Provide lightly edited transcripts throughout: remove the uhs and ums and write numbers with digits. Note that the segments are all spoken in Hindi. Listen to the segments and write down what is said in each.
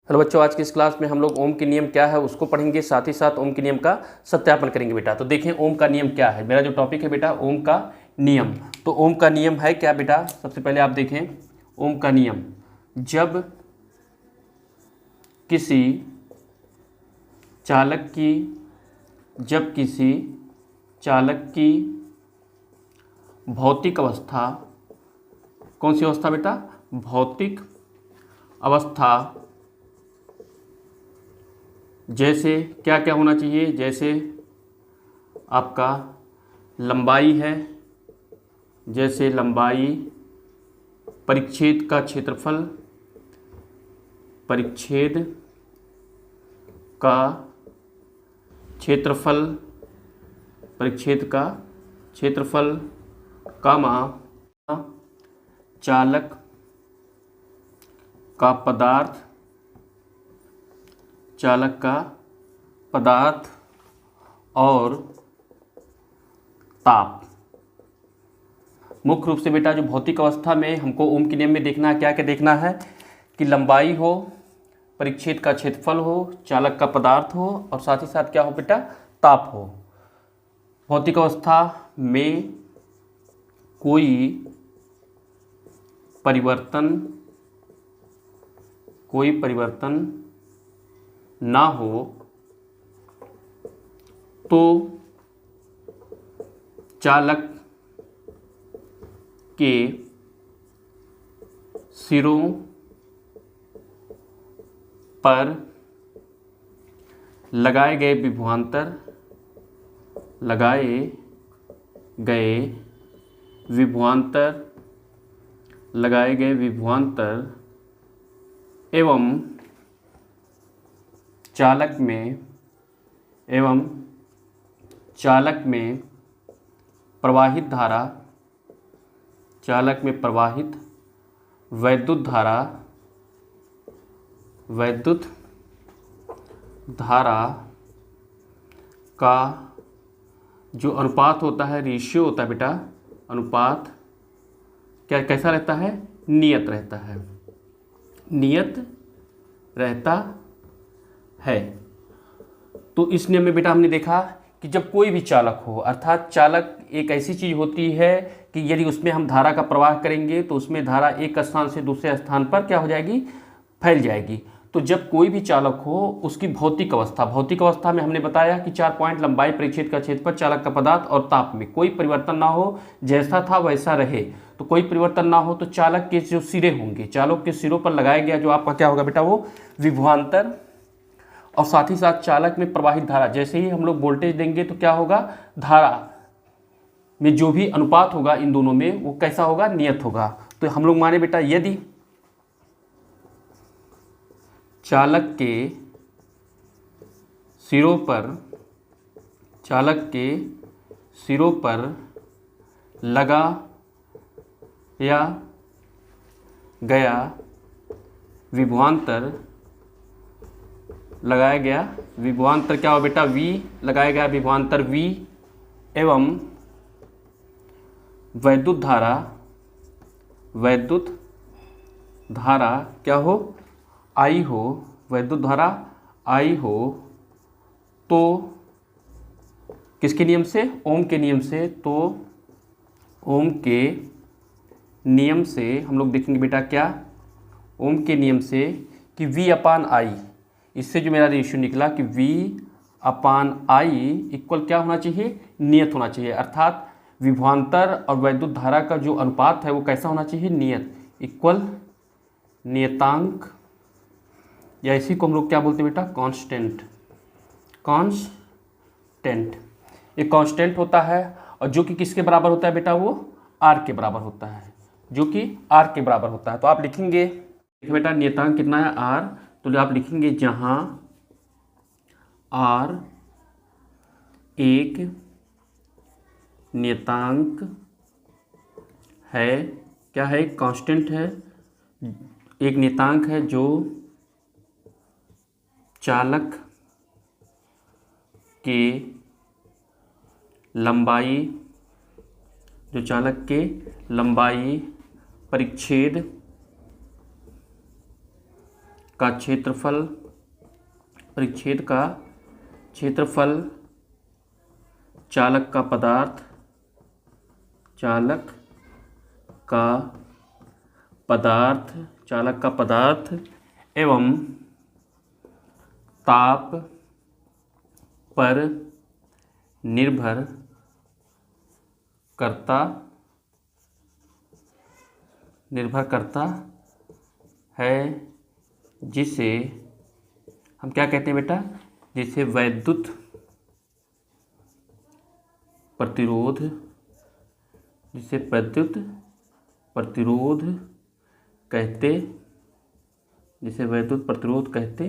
हेलो बच्चों, आज की इस क्लास में हम लोग ओम के नियम क्या है उसको पढ़ेंगे, साथ ही साथ ओम के नियम का सत्यापन करेंगे बेटा। तो देखें ओम का नियम क्या है। मेरा जो टॉपिक है बेटा ओम का नियम। तो ओम का नियम है क्या बेटा, सबसे पहले आप देखें ओम का नियम। जब किसी चालक की भौतिक अवस्था, कौन सी अवस्था बेटा, भौतिक अवस्था, जैसे क्या क्या होना चाहिए, जैसे आपका लंबाई है, जैसे लंबाई, परिच्छेद का क्षेत्रफल, परिच्छेद का क्षेत्रफल, परिच्छेद का क्षेत्रफल, कामा चालक का पदार्थ, चालक का पदार्थ और ताप। मुख्य रूप से बेटा जो भौतिक अवस्था में हमको ओम के नियम में देखना है, क्या क्या देखना है कि लंबाई हो, परिच्छेद का क्षेत्रफल हो, चालक का पदार्थ हो और साथ ही साथ क्या हो बेटा, ताप हो। भौतिक अवस्था में कोई परिवर्तन ना हो तो चालक के सिरों पर लगाए गए विभवांतर एवं चालक में प्रवाहित धारा, चालक में प्रवाहित वैद्युत धारा का जो अनुपात होता है, रेशियो होता है बेटा, अनुपात क्या कैसा रहता है, नियत रहता है। तो इस नियम में बेटा हमने देखा कि जब कोई भी चालक हो, अर्थात चालक एक ऐसी चीज़ होती है कि यदि उसमें हम धारा का प्रवाह करेंगे तो उसमें धारा एक स्थान से दूसरे स्थान पर क्या हो जाएगी, फैल जाएगी। तो जब कोई भी चालक हो उसकी भौतिक अवस्था में हमने बताया कि 4 पॉइंट, लंबाई, परिच्छेद का क्षेत्रफल, चालक का पदार्थ और ताप में कोई परिवर्तन ना हो, जैसा था वैसा रहे। तो कोई परिवर्तन ना हो तो चालक के जो सिरे होंगे, चालक के सिरों पर लगाया गया जो आपका क्या होगा बेटा, वो विभवांतर, और साथ ही साथ चालक में प्रवाहित धारा, जैसे ही हम लोग वोल्टेज देंगे तो क्या होगा, धारा में जो भी अनुपात होगा इन दोनों में वो कैसा होगा, नियत होगा। तो हम लोग माने बेटा यदि चालक के सिरों पर लगाया गया विभवांतर क्या हो बेटा, V, लगाया गया विभवांतर V एवं वैद्युत धारा क्या हो, I हो, वैद्युत धारा I हो, तो किसके नियम से, ओम के नियम से। तो ओम के नियम से हम लोग देखेंगे बेटा क्या, ओम के नियम से कि V/I, इससे जो मेरा रेशियो निकला कि V/I इक्वल क्या होना चाहिए, नियत होना चाहिए। अर्थात विभवांतर और वैद्युत धारा का जो अनुपात है वो कैसा होना चाहिए, नियत, इक्वल नियतांक, या इसी को हम लोग क्या बोलते हैं बेटा, कांस्टेंट। एक कांस्टेंट होता है और जो कि किसके बराबर होता है बेटा, वो R के बराबर होता है, जो कि R के बराबर होता है। तो आप लिखेंगे बेटा नियतांक कितना है, R, तो आप लिखेंगे जहां R एक नियतांक है, क्या है, कांस्टेंट है, एक नियतांक है जो चालक के लंबाई, परिच्छेद का क्षेत्रफल, परिच्छेद का क्षेत्रफल चालक का पदार्थ, चालक का पदार्थ एवं ताप पर निर्भर करता है, जिसे हम क्या कहते हैं बेटा, जिसे वैद्युत प्रतिरोध कहते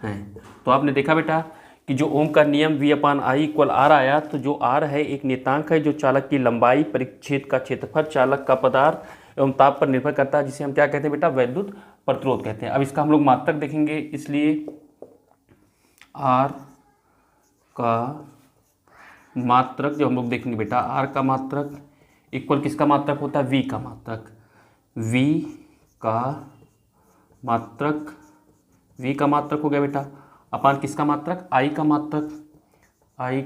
हैं। तो आपने देखा बेटा कि जो ओम का नियम V/I इक्वल R आया, तो जो R है एक नियतांक है जो चालक की लंबाई, परिच्छेद का क्षेत्रफल, चालक का पदार्थ एवं ताप पर निर्भर करता है, जिसे हम क्या कहते हैं बेटा, वैद्युत प्रतिरोध कहते हैं। अब इसका हम लोग मात्रक देखेंगे, इसलिए R का मात्रक जो हम लोग देखेंगे बेटा, R का मात्रक इक्वल किसका मात्रक होता है, V का मात्रक। V का मात्रक हो गया बेटा, अपान किसका मात्रक, I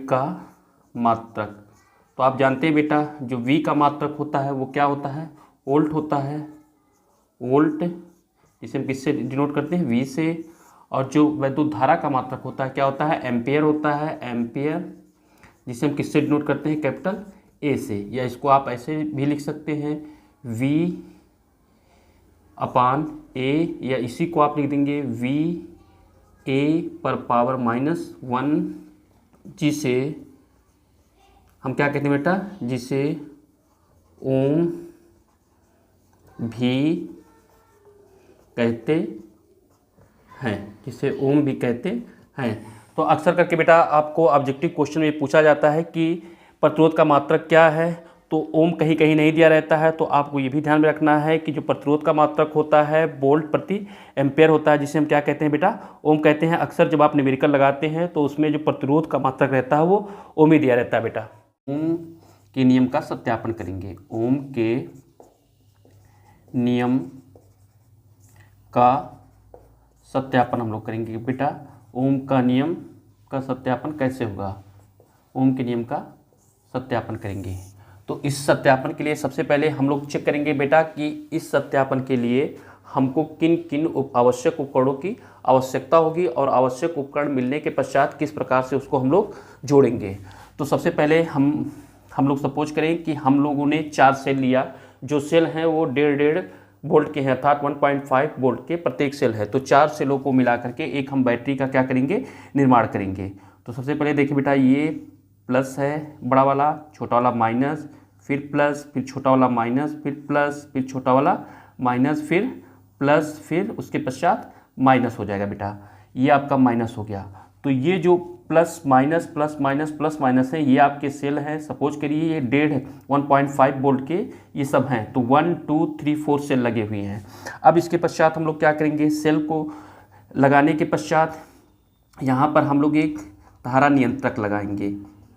का मात्रक। तो आप जानते हैं बेटा जो V का मात्रक होता है वो क्या होता है, वोल्ट होता है, वोल्ट, जिसे हम किससे डिनोट करते हैं, V से। और जो वैद्युत धारा का मात्रक होता है क्या होता है, एम्पियर होता है, एम्पियर, जिसे हम किससे डिनोट करते हैं, कैपिटल A से। या इसको आप ऐसे भी लिख सकते हैं, V/A, या इसी को आप लिख देंगे VA/-1, जिसे हम क्या कहते हैं बेटा, जिसे ओम भी कहते हैं, तो अक्सर करके बेटा आपको ऑब्जेक्टिव क्वेश्चन में पूछा जाता है कि प्रतिरोध का मात्रक क्या है, तो ओम कहीं कहीं नहीं दिया रहता है। तो आपको ये भी ध्यान में रखना है कि जो प्रतिरोध का मात्रक होता है वोल्ट प्रति एम्पेयर होता है, जिसे हम क्या कहते हैं बेटा, ओम कहते हैं। अक्सर जब आप न्यूमेरिकल लगाते हैं तो उसमें जो प्रतिरोध का मात्रक रहता है वो ओम ही दिया रहता है बेटा। ओम के नियम का सत्यापन करेंगे, ओम के नियम का सत्यापन हम लोग करेंगे बेटा। ओम का नियम का सत्यापन कैसे होगा, ओम के नियम का सत्यापन करेंगे। तो इस सत्यापन के लिए सबसे पहले हम लोग चेक करेंगे बेटा कि इस सत्यापन के लिए हमको किन किन आवश्यक उपकरणों की आवश्यकता होगी, और आवश्यक उपकरण मिलने के पश्चात किस प्रकार से उसको हम लोग जोड़ेंगे। तो सबसे पहले हम लोग सपोज करें कि हम लोगों ने 4 सेल लिया, जो सेल हैं वो 1.5 वोल्ट के हैं, अर्थात 1.5 वोल्ट के प्रत्येक सेल है। तो 4 सेलों को मिला करके एक हम बैटरी का क्या करेंगे, निर्माण करेंगे। तो सबसे पहले देखिए बेटा, ये प्लस है बड़ा वाला, छोटा वाला माइनस, फिर प्लस, फिर छोटा वाला माइनस, फिर प्लस, फिर छोटा वाला माइनस, फिर प्लस, फिर उसके पश्चात माइनस हो जाएगा बेटा। ये आपका माइनस हो गया। तो ये जो plus minus plus minus plus minus है, ये आपके सेल हैं। सपोज करिए ये 1.5 वोल्ट के ये सब हैं, तो 1 2 3 4 सेल लगे हुए हैं। अब इसके पश्चात हम लोग क्या करेंगे, सेल को लगाने के पश्चात यहाँ पर हम लोग एक धारा नियंत्रक लगाएंगे।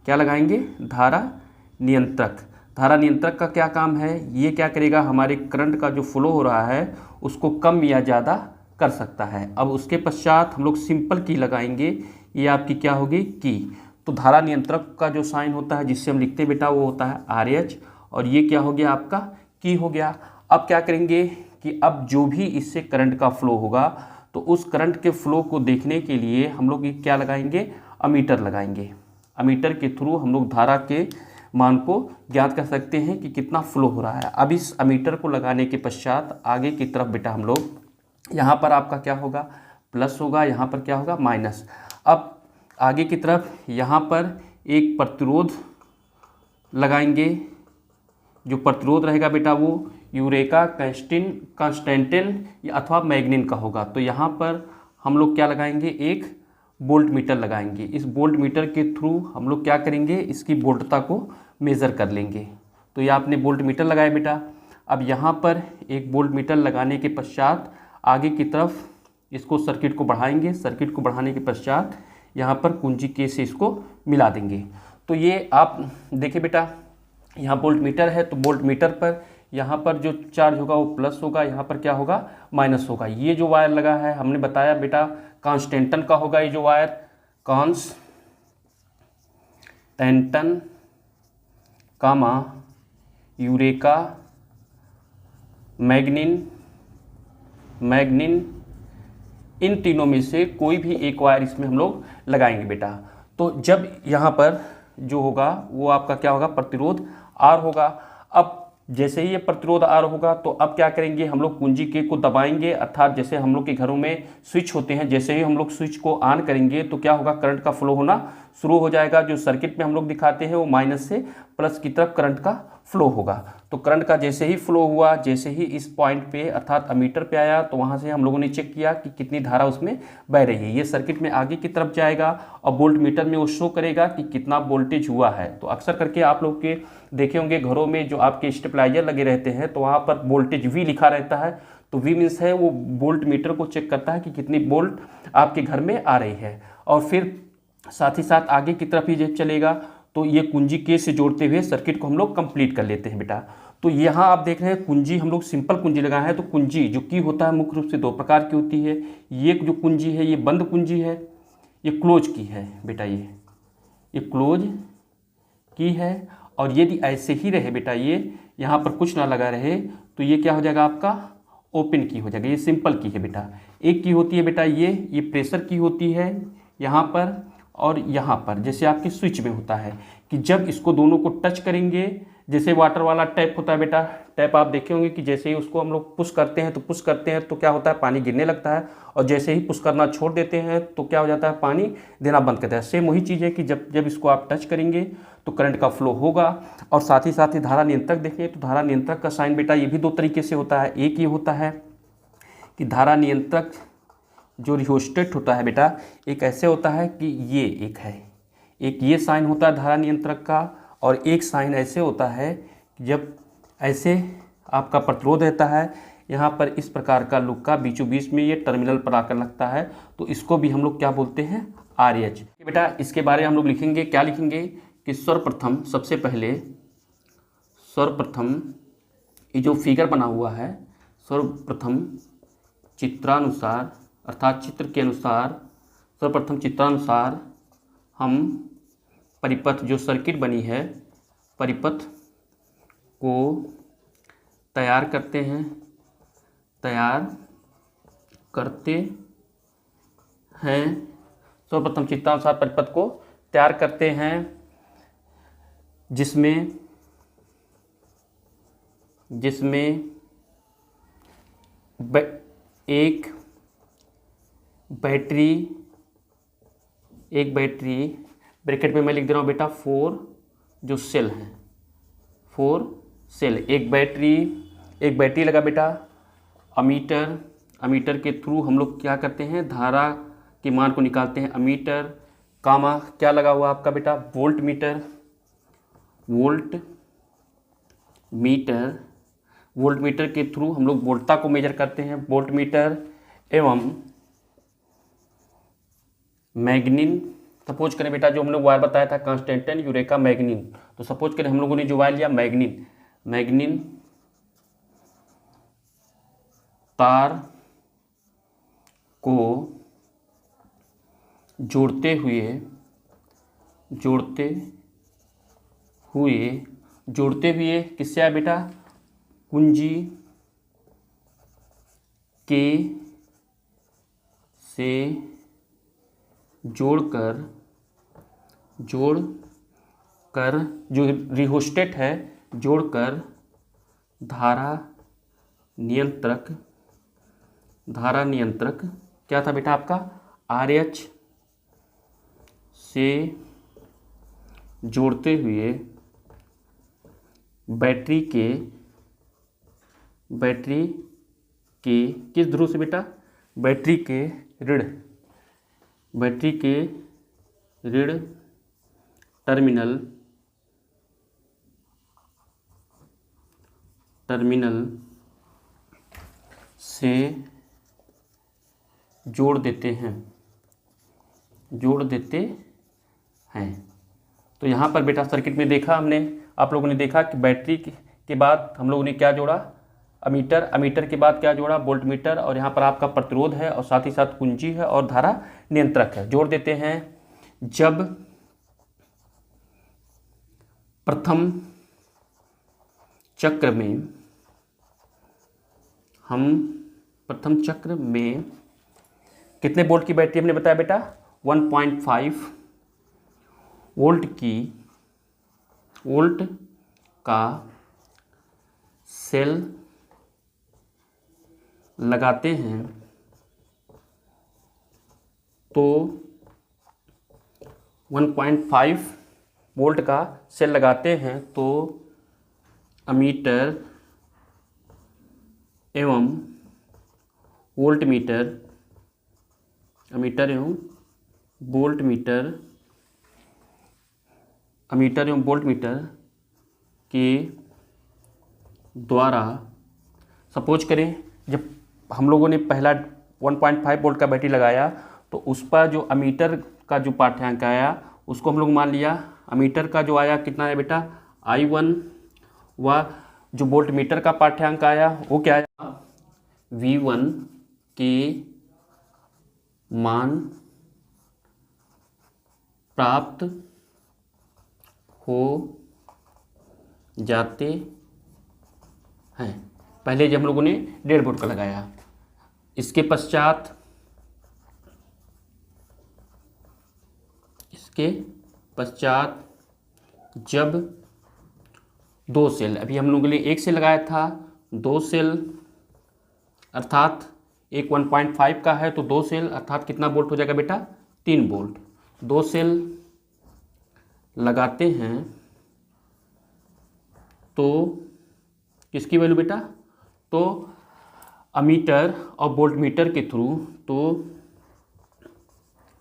क्या लगाएंगे, धारा नियंत्रक। धारा नियंत्रक का क्या काम है, ये क्या करेगा, हमारे करंट का जो फ्लो हो रहा है उसको कम या ज़्यादा कर सकता है। अब उसके पश्चात हम लोग सिंपल की लगाएंगे, ये आपकी क्या होगी, की। तो धारा नियंत्रक का जो साइन होता है जिससे हम लिखते हैं बेटा वो होता है RH, और ये क्या हो गया आपका, की हो गया। अब क्या करेंगे कि अब जो भी इससे करंट का फ्लो होगा, तो उस करंट के फ्लो को देखने के लिए हम लोग ये क्या लगाएंगे, अमीटर लगाएंगे। अमीटर के थ्रू हम लोग धारा के मान को ज्ञात कर सकते हैं कि कितना फ्लो हो रहा है। अब इस अमीटर को लगाने के पश्चात आगे की तरफ बेटा हम लोग, यहाँ पर आपका क्या होगा, प्लस होगा, यहाँ पर क्या होगा, माइनस। अब आगे की तरफ यहाँ पर एक प्रतिरोध लगाएंगे। जो प्रतिरोध रहेगा बेटा वो यूरेका, कांस्टेंटिन अथवा मैग्निन का होगा। तो यहाँ पर हम लोग क्या लगाएंगे, एक वोल्ट मीटर लगाएंगे। इस वोल्ट मीटर के थ्रू हम लोग क्या करेंगे, इसकी वोल्टता को मेज़र कर लेंगे। तो ये आपने वोल्ट मीटर लगाया बेटा। अब यहाँ पर एक वोल्ट मीटर लगाने के पश्चात आगे की तरफ इसको सर्किट को बढ़ाएंगे। सर्किट को बढ़ाने के पश्चात यहाँ पर कुंजी के से इसको मिला देंगे। तो ये आप देखिए बेटा, यहाँ वोल्ट मीटर है, तो वोल्ट मीटर पर यहाँ पर जो चार्ज होगा वो प्लस होगा, यहाँ पर क्या होगा माइनस होगा। ये जो वायर लगा है हमने बताया बेटा कांस्टेंटन का होगा, ये जो वायर कांस्टेंटन कामा यूरेका मैग्निन इन तीनों में से कोई भी एक वायर इसमें हम लोग लगाएंगे बेटा। तो जब यहाँ पर जो होगा वो आपका क्या होगा प्रतिरोध R होगा। अब जैसे ही ये प्रतिरोध R होगा तो अब क्या करेंगे हम लोग कुंजी के को दबाएंगे, अर्थात जैसे हम लोग के घरों में स्विच होते हैं, जैसे ही हम लोग स्विच को ऑन करेंगे तो क्या होगा करंट का फ्लो होना शुरू हो जाएगा। जो सर्किट में हम लोग दिखाते हैं वो माइनस से प्लस की तरफ करंट का फ्लो होगा। तो करंट का जैसे ही फ्लो हुआ, जैसे ही इस पॉइंट पे अर्थात अमीटर पे आया तो वहाँ से हम लोगों ने चेक किया कि कितनी धारा उसमें बह रही है। ये सर्किट में आगे की तरफ जाएगा और वोल्ट मीटर में वो शो करेगा कि कितना वोल्टेज हुआ है। तो अक्सर करके आप लोग के देखे होंगे घरों में जो आपके स्टेबलाइजर लगे रहते हैं तो वहाँ पर वोल्टेज V लिखा रहता है। तो V मीन्स है वो वोल्ट मीटर को चेक करता है कि कितनी वोल्ट आपके घर में आ रही है। और फिर साथ ही साथ आगे की तरफ ही जब चलेगा तो ये कुंजी के से जोड़ते हुए सर्किट को हम लोग कंप्लीट कर लेते हैं बेटा। तो यहाँ आप देख रहे हैं कुंजी हम लोग सिंपल कुंजी लगाए हैं। तो कुंजी जो की होता है मुख्य रूप से दो प्रकार की होती है। ये जो कुंजी है ये बंद कुंजी है, ये क्लोज की है बेटा, ये क्लोज की है। और यदि ऐसे ही रहे बेटा, ये यहाँ पर कुछ ना लगा रहे तो ये क्या हो जाएगा आपका ओपन की हो जाएगा। ये सिंपल की है बेटा। एक की होती है बेटा ये प्रेशर की होती है यहाँ पर और यहाँ पर, जैसे आपकी स्विच में होता है कि जब इसको दोनों को टच करेंगे, जैसे वाटर वाला टैप होता है बेटा, टैप आप देखे होंगे कि जैसे ही उसको हम लोग पुश करते हैं तो क्या होता है पानी गिरने लगता है, और जैसे ही पुश करना छोड़ देते हैं तो क्या हो जाता है पानी देना बंद करता है। सेम वही चीज़ है कि जब इसको आप टच करेंगे तो करंट का फ्लो होगा। और साथ ही धारा नियंत्रक देखें तो धारा नियंत्रक का साइन बेटा ये भी दो तरीके से होता है। एक ये होता है कि धारा नियंत्रक जो रिहोस्टेट होता है बेटा, एक ऐसे होता है कि ये एक ये साइन होता है धारा नियंत्रक का, और एक साइन ऐसे होता है कि जब ऐसे आपका प्रतिरोध रहता है यहाँ पर इस प्रकार का लुक्का बीचों बीच में ये टर्मिनल पर आकर लगता है, तो इसको भी हम लोग क्या बोलते हैं RH। बेटा इसके बारे में हम लोग लिखेंगे, क्या लिखेंगे कि सर्वप्रथम सबसे पहले सर्वप्रथम ये जो फिगर बना हुआ है सर्वप्रथम चित्रानुसार अर्थात चित्र के अनुसार सर्वप्रथम चित्रानुसार हम परिपथ जो सर्किट बनी है परिपथ को तैयार करते हैं सर्वप्रथम चित्रानुसार परिपथ को तैयार करते हैं जिसमें एक बैटरी ब्रैकेट में मैं लिख दे रहा हूँ बेटा 4 जो सेल हैं 4 सेल, एक बैटरी लगा बेटा। अमीटर के थ्रू हम लोग क्या करते हैं धारा के मान को निकालते हैं। अमीटर कामा क्या लगा हुआ आपका बेटा वोल्ट मीटर के थ्रू हम लोग वोल्टता को मेजर करते हैं। वोल्ट मीटर एवं मैग्निन, सपोज करें बेटा जो हम लोग वायर बताया था कांस्टेंटन यूरेका मैग्निन, तो सपोज करें हम लोगों ने जो वायर लिया मैग्निन तार को जोड़ते हुए किससे आया बेटा कुंजी के से जोड़कर जो रिहोस्टेट है जोड़कर धारा नियंत्रक क्या था बेटा आपका RH से जोड़ते हुए बैटरी के किस ध्रुव से बेटा बैटरी के ऋण टर्मिनल से जोड़ देते हैं। तो यहाँ पर बेटा सर्किट में देखा हमने, आप लोगों ने देखा कि बैटरी के बाद हम लोगों ने क्या जोड़ा, अमीटर, अमीटर के बाद क्या जोड़ा, वोल्ट मीटर, और यहाँ पर आपका प्रतिरोध है और साथ ही साथ कुंजी है और धारा नियंत्रक है। जोड़ देते हैं। जब प्रथम चक्र में कितने वोल्ट की बैटरी हमने बताया बेटा, 1.5 वोल्ट का सेल लगाते हैं तो 1.5 वोल्ट का सेल लगाते हैं तो अमीटर एवं वोल्टमीटर के द्वारा, सपोज करें जब हम लोगों ने पहला 1.5 वोल्ट का बैटरी लगाया तो उस पर जो अमीटर का जो पाठ्यांक आया उसको हम लोग मान लिया, अमीटर का जो आया कितना है बेटा, I1, व जो वोल्ट मीटर का पाठ्यांक आया वो क्या आया, V1 के मान प्राप्त हो जाते हैं। पहले जब हम लोगों ने 1.5 वोल्ट का लगाया, इसके पश्चात जब 2 सेल, अभी हम लोगों ने 1 सेल लगाया था, 2 सेल अर्थात एक 1.5 का है तो 2 सेल अर्थात कितना वोल्ट हो जाएगा बेटा, 3 वोल्ट। 2 सेल लगाते हैं तो किसकी वैल्यू बेटा, तो अमीटर और वोल्टमीटर के थ्रू, तो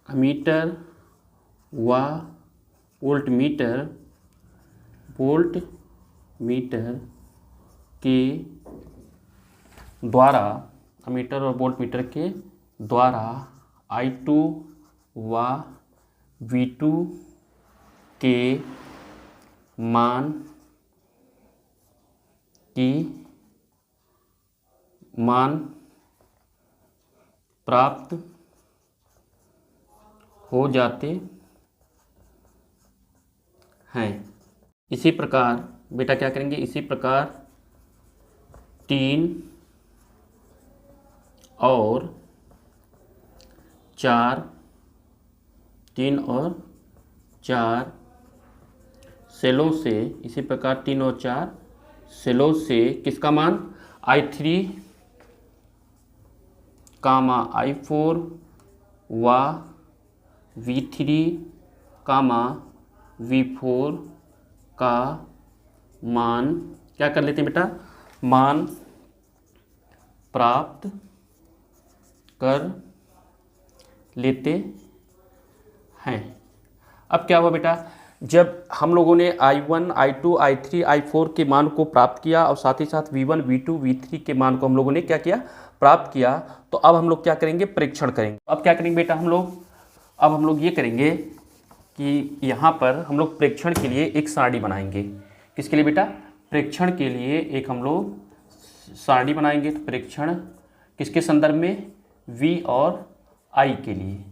अमीटर व वोल्टमीटर के द्वारा, अमीटर और वोल्टमीटर के द्वारा I2 व V2 के मान प्राप्त हो जाते हैं। इसी प्रकार बेटा क्या करेंगे, इसी प्रकार 3 और 4 सेलों से, इसी प्रकार 3 और 4 सेलों से किसका मान, I3, I4 व V3, V4 का मान क्या कर लेते हैं बेटा, मान प्राप्त कर लेते हैं। अब क्या हुआ बेटा, जब हम लोगों ने I1, I2, I3, I4 के मान को प्राप्त किया और साथ ही साथ V1, V2, V3 के मान को हम लोगों ने क्या किया, प्राप्त किया, तो अब हम लोग क्या करेंगे, परीक्षण करेंगे। अब क्या करेंगे बेटा अब हम लोग ये करेंगे कि यहाँ पर हम लोग परीक्षण के लिए एक सारणी बनाएंगे। किसके लिए बेटा, परीक्षण के लिए एक हम लोग सारणी बनाएंगे। तो परीक्षण किसके संदर्भ में, V और I के लिए,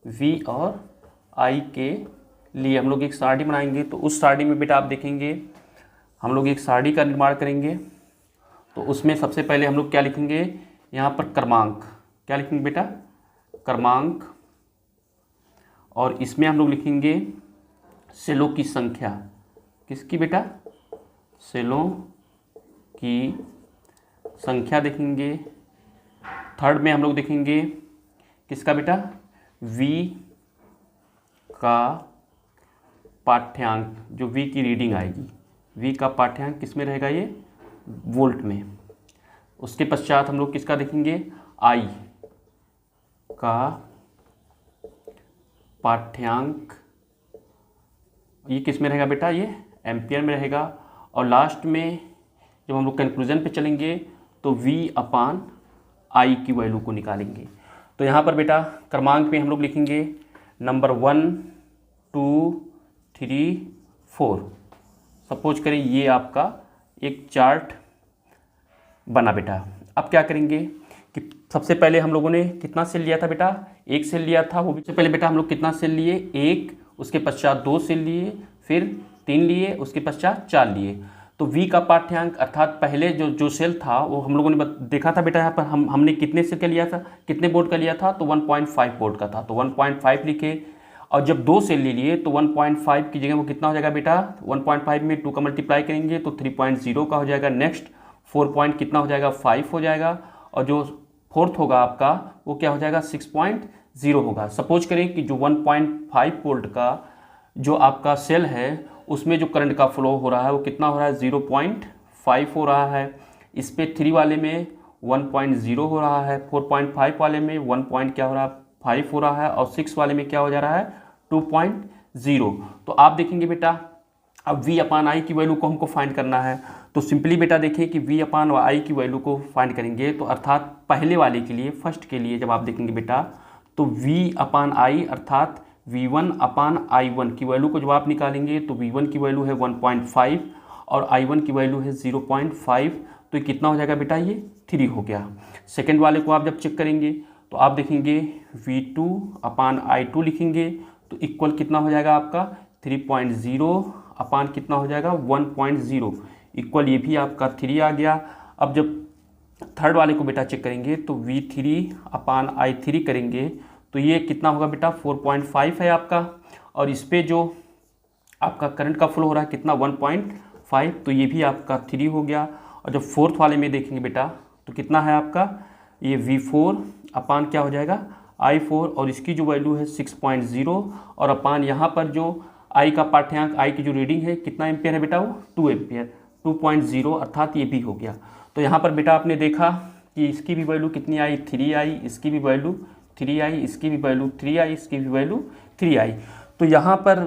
V और I के लिए हम लोग एक सारणी बनाएंगे। तो उस सारणी में बेटा आप देखेंगे हम लोग एक सारणी का निर्माण करेंगे। तो उसमें सबसे पहले हम लोग क्या लिखेंगे, यहाँ पर क्रमांक, क्या लिखेंगे बेटा, क्रमांक, और इसमें हम लोग लिखेंगे सेलों की संख्या। किसकी बेटा, सेलों की संख्या देखेंगे। थर्ड में हम लोग देखेंगे किसका बेटा, V का पाठ्यांक, जो V की रीडिंग आएगी, V का पाठ्यांक किस में रहेगा, ये वोल्ट में। उसके पश्चात हम लोग किसका देखेंगे, I का पाठ्यांक, ये किस में रहेगा बेटा, ये एम्पियर में रहेगा। और लास्ट में जब हम लोग कंक्लूजन पे चलेंगे तो V अपान I की वैल्यू को निकालेंगे। तो यहाँ पर बेटा क्रमांक में हम लोग लिखेंगे नंबर 1, 2, 3, 4। सपोज करें ये आपका एक चार्ट बना बेटा। अब क्या करेंगे कि सबसे पहले हम लोगों ने कितना सेल लिया था बेटा, एक सेल लिया था। वो भी सबसे पहले बेटा हम लोग कितना सेल लिए, एक, उसके पश्चात 2 सेल लिए, फिर 3 लिए, उसके पश्चात 4 लिए। तो V का पाठ्यांक अर्थात पहले जो सेल था वो हम लोगों ने देखा था बेटा, यहाँ पर हमने कितने सेल का लिया था, कितने बोर्ड का लिया था, तो 1.5 बोर्ड का था, तो 1.5 लिखे। और जब 2 सेल ले लिए तो 1.5 की जगह वो कितना हो जाएगा बेटा, 1.5 में 2 का मल्टीप्लाई करेंगे तो 3.0 का हो जाएगा। नेक्स्ट 4 पॉइंट कितना हो जाएगा, 5 हो जाएगा। और जो फोर्थ होगा आपका वो क्या हो जाएगा, 6.0 होगा। सपोज करें कि जो 1.5 वोल्ट का जो आपका सेल है उसमें जो करंट का फ्लो हो रहा है वो कितना हो रहा है, 0.5 हो रहा है। इस पे 3 वाले में 1.0 हो रहा है, 4.5 वाले में 1 क्या हो रहा है, 5 हो रहा है, और 6 वाले में क्या हो जा रहा है, 2.0। तो आप देखेंगे बेटा अब V अपान आई की वैल्यू को हमको फाइंड करना है। तो सिंपली बेटा देखिए कि V अपान आई की वैल्यू को फाइंड करेंगे तो अर्थात पहले वाले के लिए, फर्स्ट के लिए जब आप देखेंगे बेटा तो V अपान आई अर्थात V1 अपान I1 की वैल्यू को जब आप निकालेंगे तो V1 की वैल्यू है 1.5 और I1 की वैल्यू है 0.5। तो ये कितना हो जाएगा बेटा, ये 3 हो गया। सेकेंड वाले को आप जब चेक करेंगे तो आप देखेंगे V2 अपान I2 लिखेंगे तो इक्वल कितना हो जाएगा आपका 3.0 अपान कितना हो जाएगा 1.0 इक्वल ये भी आपका 3 आ गया। अब जब थर्ड वाले को बेटा चेक करेंगे तो V3 अपान I3 करेंगे तो ये कितना होगा बेटा 4.5 है आपका, और इस पे जो आपका करंट का फ्लो हो रहा है कितना 1.5, तो ये भी आपका 3 हो गया। और जब फोर्थ वाले में देखेंगे बेटा तो कितना है आपका ये V4 अपान क्या हो जाएगा I4, और इसकी जो वैल्यू है 6.0 और अपान यहाँ पर जो I का पाठ्यांक I की जो रीडिंग है कितना एम्पियर है बेटा, वो 2 एम्पियर 2.0 अर्थात ये भी हो गया। तो यहाँ पर बेटा आपने देखा कि इसकी भी वैल्यू कितनी आई 3 आई, इसकी भी वैल्यू 3 आई, इसकी भी वैल्यू 3 आई, इसकी भी वैल्यू 3 आई। तो यहाँ पर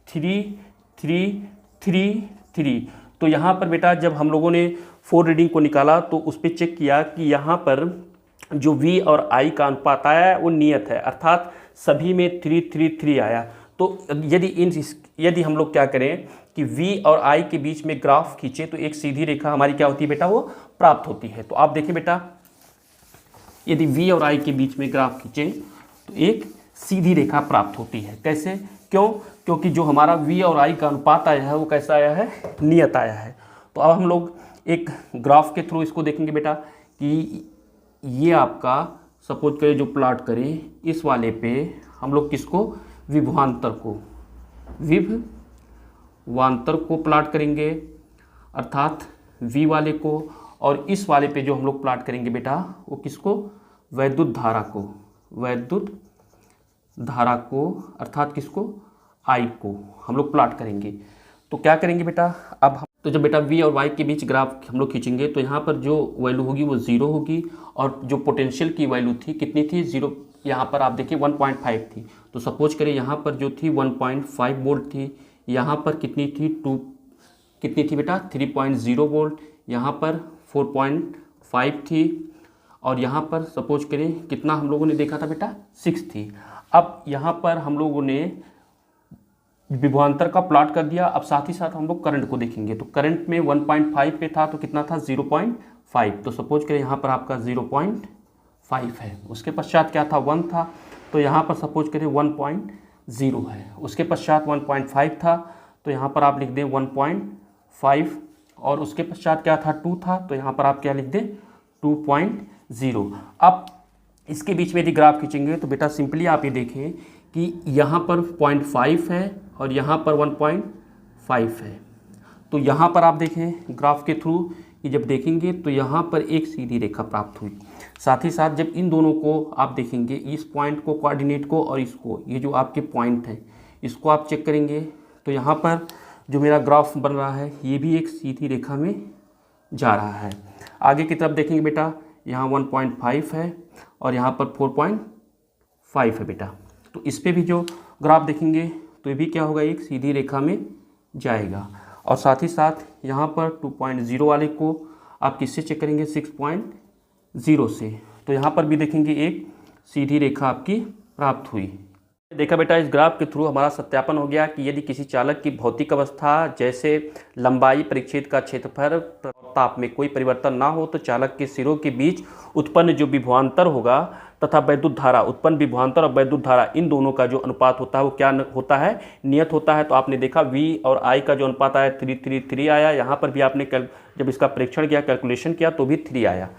3 3 3 3। तो यहाँ पर बेटा जब हम लोगों ने 4 रीडिंग को निकाला तो उस पर चेक किया कि यहाँ पर जो V और I का अनुपात आया है वो नियत है, अर्थात सभी में 3 3 3 आया। तो यदि हम लोग क्या करें कि V और I के बीच में ग्राफ खींचे तो एक सीधी रेखा हमारी क्या होती है बेटा, वो प्राप्त होती है। तो आप देखिए बेटा यदि V और I के बीच में ग्राफ खींचें तो एक सीधी रेखा प्राप्त होती है। कैसे, क्यों, क्योंकि जो हमारा V और I का अनुपात आया है वो कैसा आया है, नियत आया है। तो अब हम लोग एक ग्राफ के थ्रू इसको देखेंगे बेटा कि ये आपका सपोज करें जो प्लॉट करें इस वाले पे हम लोग किसको, विभवांतर को प्लॉट करेंगे अर्थात V वाले को, और इस वाले पे जो हम लोग प्लॉट करेंगे बेटा वो किसको, वैद्युत धारा को अर्थात किसको, I को हम लोग प्लॉट करेंगे। तो क्या करेंगे बेटा, अब हम तो जब बेटा V और Y के बीच ग्राफ हम लोग खींचेंगे तो यहाँ पर जो वैल्यू होगी वो 0 होगी, और जो पोटेंशियल की वैल्यू थी कितनी थी 0, यहाँ पर आप देखिए 1.5 थी। तो सपोज करें यहाँ पर जो थी 1.5 वोल्ट थी, यहाँ पर कितनी थी कितनी थी बेटा 3.0 वोल्ट, यहाँ पर 4.5 थी, और यहाँ पर सपोज करें कितना हम लोगों ने देखा था बेटा 6 थी। अब यहाँ पर हम लोगों ने विभवांतर का प्लॉट कर दिया। अब साथ ही साथ हम लोग करंट को देखेंगे तो करंट में 1.5 पे था तो कितना था 0.5। तो सपोज करें यहाँ पर आपका 0.5 है, उसके पश्चात क्या था 1 था, तो यहाँ पर सपोज करें 1.0 है, उसके पश्चात 1.5 था तो यहाँ पर आप लिख दें 1.5, और उसके पश्चात क्या था 2 था तो यहाँ पर आप क्या लिख दें 2.0। अब इसके बीच में यदि ग्राफ खींचेंगे तो बेटा सिंपली आप ये देखें कि यहाँ पर 0.5 है और यहाँ पर 1.5 है। तो यहाँ पर आप देखें ग्राफ के थ्रू कि जब देखेंगे तो यहाँ पर एक सीधी रेखा प्राप्त हुई। साथ ही साथ जब इन दोनों को आप देखेंगे, इस पॉइंट को, कोऑर्डिनेट को, और इसको, ये जो आपके पॉइंट हैं इसको आप चेक करेंगे तो यहाँ पर जो मेरा ग्राफ बन रहा है ये भी एक सीधी रेखा में जा रहा है। आगे की तरफ देखेंगे बेटा यहाँ 1.5 है और यहाँ पर 4.5 है बेटा। तो इस पे भी जो ग्राफ देखेंगे तो ये भी क्या होगा, एक सीधी रेखा में जाएगा। और साथ ही साथ यहाँ पर 2.0 वाले को आप किससे चेक करेंगे 6.0 से, तो यहाँ पर भी देखेंगे एक सीधी रेखा आपकी प्राप्त हुई। देखा बेटा, इस ग्राफ के थ्रू हमारा सत्यापन हो गया कि यदि किसी चालक की भौतिक अवस्था जैसे लंबाई, परिच्छेद का क्षेत्रफल, ताप में कोई परिवर्तन ना हो तो चालक के सिरों के बीच उत्पन्न जो विभवांतर होगा तथा वैद्युत धारा, उत्पन्न विभवांतर और वैद्युत धारा, इन दोनों का जो अनुपात होता है वो क्या होता है, नियत होता है। तो आपने देखा V और I का जो अनुपात आया 3:3 आया। यहाँ पर भी आपने जब इसका परीक्षण किया, कैलकुलेशन किया तो भी 3 आया।